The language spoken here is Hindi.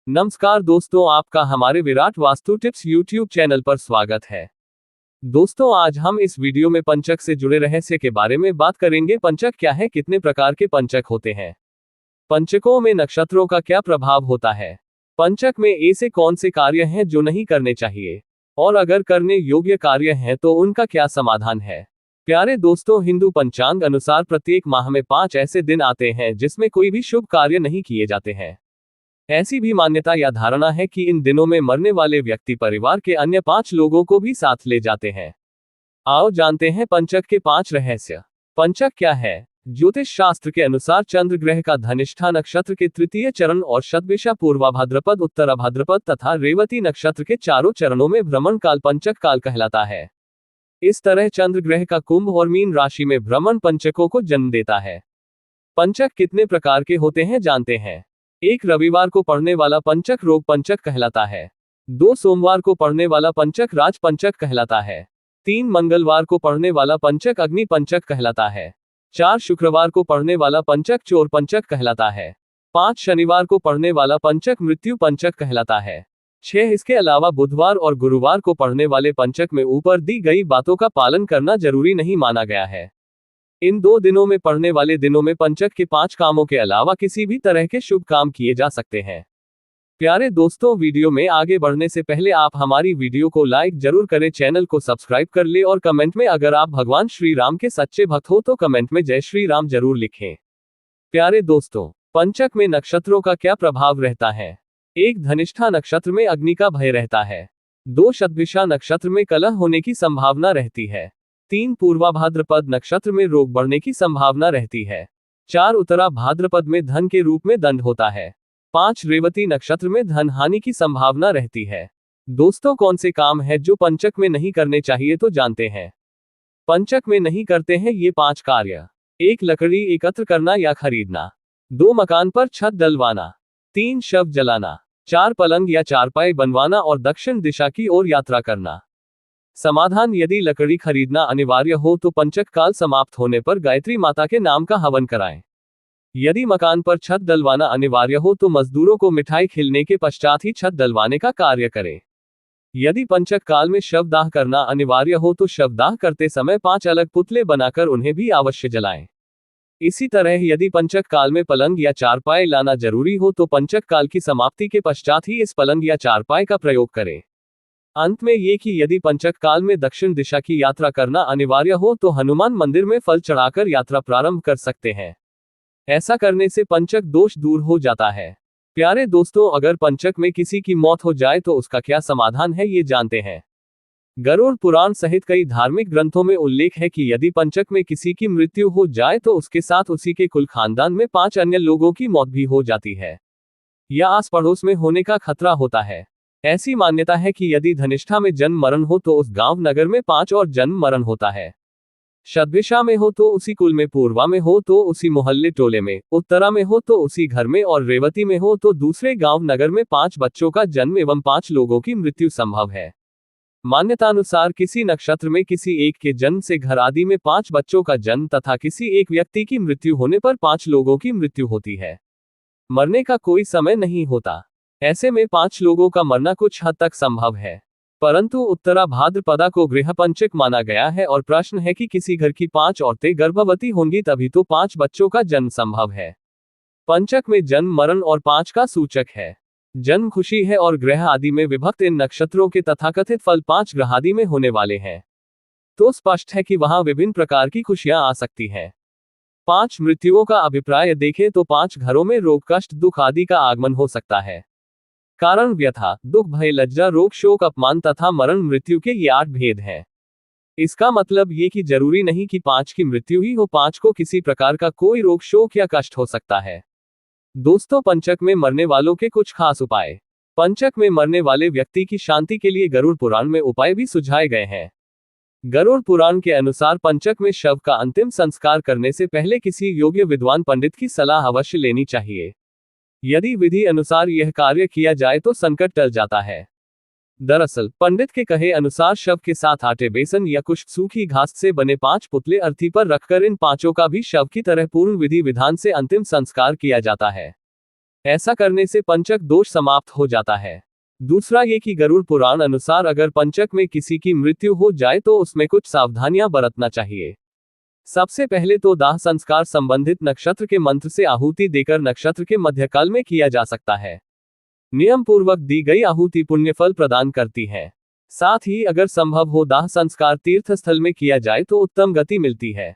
नमस्कार दोस्तों, आपका हमारे Virat vastu tips YouTube channel पर स्वागत है। दोस्तों, आज हम इस वीडियो में पंचक से जुड़े रहस्य के बारे में बात करेंगे। पंचक क्या है, कितने प्रकार के पंचक होते हैं, पंचकों में नक्षत्रों का क्या प्रभाव होता है, पंचक में ऐसे कौन से कार्य हैं जो नहीं करने चाहिए, और अगर करने योग्य कार्य हैं तो उनका क्या समाधान है। प्यारे दोस्तों, हिंदू पंचांग अनुसार प्रत्येक माह में 5 ऐसे दिन आते हैं जिसमें कोई भी शुभ कार्य नहीं किए जाते हैं। ऐसी भी मान्यता या धारणा है कि इन दिनों में मरने वाले व्यक्ति परिवार के अन्य 5 लोगों को भी साथ ले जाते हैं। आओ जानते हैं पंचक के 5 रहस्य। पंचक क्या है? ज्योतिष शास्त्र के अनुसार चंद्र ग्रह का धनिष्ठा नक्षत्र के तृतीय चरण और शतभिषा पूर्वाभाद्रपद उत्तराभाद्रपद तथा रेवती नक्षत्र के चारों चरणों में भ्रमण काल पंचक काल कहलाता है। इस तरह चंद्र ग्रह का कुंभ और मीन राशि में भ्रमण पंचकों को जन्म देता है। पंचक कितने प्रकार के होते हैं जानते हैं। 1 रविवार को पड़ने वाला पंचक रोग पंचक कहलाता है। 2 सोमवार को पड़ने वाला पंचक राज पंचक कहलाता है। 3 मंगलवार को पड़ने वाला पंचक अग्नि पंचक कहलाता है। 4 शुक्रवार को पड़ने वाला पंचक चोर पंचक कहलाता है। 5 शनिवार को पड़ने वाला पंचक मृत्यु पंचक कहलाता है। 6 इसके अलावा बुधवार और गुरुवार को पड़ने वाले पंचक में ऊपर दी गई बातों का पालन करना जरूरी नहीं माना गया है। इन 2 दिनों में पड़ने वाले दिनों में पंचक के 5 कामों के अलावा किसी भी तरह के शुभ काम किए जा सकते हैं। प्यारे दोस्तों, वीडियो में आगे बढ़ने से पहले आप हमारी वीडियो को लाइक जरूर करें, चैनल को सब्सक्राइब कर ले और कमेंट में अगर आप भगवान श्री राम के सच्चे भक्त हो तो कमेंट में जय श्री राम जरूर लिखें। प्यारे दोस्तों, पंचक में नक्षत्रों का क्या प्रभाव रहता है। 1 धनिष्ठा नक्षत्र में अग्नि का भय रहता है। 2 शतभिषा नक्षत्र में कलह होने की संभावना रहती है। 3 पूर्वा भाद्रपद नक्षत्र में रोग बढ़ने की संभावना रहती है। 4 उत्तरा भाद्रपद में धन के रूप में दंड होता है। 5 रेवती नक्षत्र में धन हानि की संभावना रहती है। दोस्तों, कौन से काम है जो पंचक में नहीं करने चाहिए तो जानते हैं। पंचक में नहीं करते हैं ये 5 कार्य। 1 लकड़ी एकत्र करना या खरीदना। 2 मकान पर छत डलवाना। 3 शव जलाना। 4 पलंग या चारपाई बनवाना और दक्षिण दिशा की ओर यात्रा करना। समाधान: यदि लकड़ी खरीदना अनिवार्य हो तो पंचक काल समाप्त होने पर गायत्री माता के नाम का हवन कराएं। यदि मकान पर छत डलवाना अनिवार्य हो तो मजदूरों को मिठाई खिलाने के पश्चात ही छत डलवाने का कार्य करें। यदि पंचक काल में शवदाह करना अनिवार्य हो तो शवदाह करते समय 5 अलग पुतले बनाकर उन्हें भी अवश्य जलाएं। इसी तरह यदि पंचक काल में पलंग या चारपाई लाना जरूरी हो तो पंचक काल की समाप्ति के पश्चात ही इस पलंग या चारपाई का प्रयोग करें। अंत में ये कि यदि पंचक काल में दक्षिण दिशा की यात्रा करना अनिवार्य हो तो हनुमान मंदिर में फल चढ़ाकर यात्रा प्रारंभ कर सकते हैं। ऐसा करने से पंचक दोष दूर हो जाता है। प्यारे दोस्तों, अगर पंचक में किसी की मौत हो जाए तो उसका क्या समाधान है ये जानते हैं। गरुड़ पुराण सहित कई धार्मिक ग्रंथों में उल्लेख है कि यदि पंचक में किसी की मृत्यु हो जाए तो उसके साथ उसी के कुल खानदान में 5 अन्य लोगों की मौत भी हो जाती है या आस पड़ोस में होने का खतरा होता है। ऐसी मान्यता है कि यदि धनिष्ठा में जन्म मरण हो तो उस गांव नगर में 5 और जन्म मरण होता है। शतभिषा में हो तो उसी कुल में, पूर्वा में हो तो उसी मोहल्ले टोले में, उत्तरा में हो तो उसी घर में और रेवती में हो तो दूसरे गांव नगर में 5 बच्चों का जन्म एवं 5 लोगों की मृत्यु संभव है। मान्यतानुसार किसी नक्षत्र में किसी एक के जन्म से घर आदि में 5 बच्चों का जन्म तथा किसी एक व्यक्ति की मृत्यु होने पर 5 लोगों की मृत्यु होती है। मरने का कोई समय नहीं होता। ऐसे में 5 लोगों का मरना कुछ हद तक संभव है, परंतु उत्तरा भाद्रपदा को गृह पंचक माना गया है और प्रश्न है कि किसी घर की 5 औरतें गर्भवती होंगी तभी तो 5 बच्चों का जन्म संभव है। पंचक में जन्म मरण और 5 का सूचक है। जन्म खुशी है और ग्रह आदि में विभक्त इन नक्षत्रों के तथाकथित फल 5 ग्रह आदि में होने वाले हैं तो स्पष्ट है कि वहां विभिन्न प्रकार की खुशियां आ सकती हैं। 5 मृत्युओं का अभिप्राय देखें तो 5 घरों में रोग कष्ट दुख आदि का आगमन हो सकता है। कारण व्यथा दुख भय लज्जा रोग शोक अपमान तथा मरण मृत्यु के ये 8 भेद हैं। इसका मतलब ये कि जरूरी नहीं कि 5 की मृत्यु ही हो, 5 को किसी प्रकार का कोई रोग शोक या कष्ट हो सकता है। दोस्तों, पंचक में मरने वालों के कुछ खास उपाय। पंचक में मरने वाले व्यक्ति की शांति के लिए गरुड़ पुराण में उपाय भी सुझाए गए हैं। गरुड़ पुराण के अनुसार पंचक में शव का अंतिम संस्कार करने से पहले किसी योग्य विद्वान पंडित की सलाह अवश्य लेनी चाहिए। यदि विधि अनुसार यह कार्य किया जाए तो संकट टल जाता है। दरअसल पंडित के कहे अनुसार शव के साथ आटे बेसन या कुछ सूखी घास से बने 5 पुतले अर्थी पर रखकर इन 5 का भी शव की तरह पूर्ण विधि विधान से अंतिम संस्कार किया जाता है। ऐसा करने से पंचक दोष समाप्त हो जाता है। दूसरा ये कि गरुड़ पुराण अनुसार अगर पंचक में किसी की मृत्यु हो जाए तो उसमें कुछ सावधानियां बरतना चाहिए। सबसे पहले तो दाह संस्कार संबंधित नक्षत्र के मंत्र से आहुति देकर नक्षत्र के मध्यकाल में किया जा सकता है। नियम पूर्वक दी गई आहुति पुण्य फल प्रदान करती है। साथ ही अगर संभव हो दाह संस्कार तीर्थ स्थल में किया जाए तो उत्तम गति मिलती है।